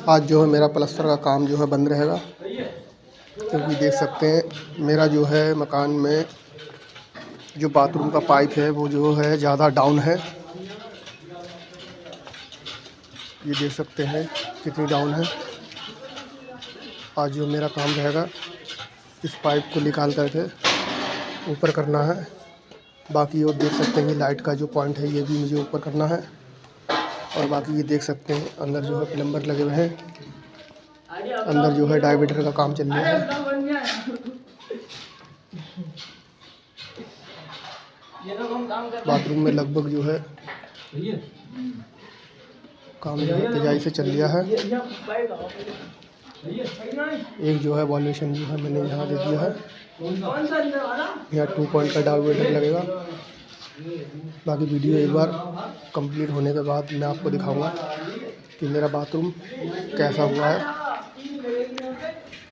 आज जो है मेरा प्लास्टर का काम जो है बंद रहेगा, क्योंकि देख सकते हैं मेरा जो है मकान में जो बाथरूम का पाइप है वो जो है ज़्यादा डाउन है। ये देख सकते हैं कितनी डाउन है। आज जो मेरा काम रहेगा इस पाइप को निकाल करके ऊपर करना है। बाकी वो देख सकते हैं कि लाइट का जो पॉइंट है ये भी मुझे ऊपर करना है। और बाकी ये देख सकते हैं अंदर जो है प्लम्बर लगे हुए हैं, अंदर जो है डायमीटर का काम चल रहा है। बाथरूम में लगभग जो है काम जो है तेज़ी से चल रहा है। एक जो है वॉल्यूशन जो है मैंने यहाँ दे दिया है, यहाँ 2 पॉइंट का डायमीटर लगेगा। बाकी वीडियो एक बार कंप्लीट होने के बाद मैं आपको दिखाऊंगा कि मेरा बाथरूम कैसा हुआ है।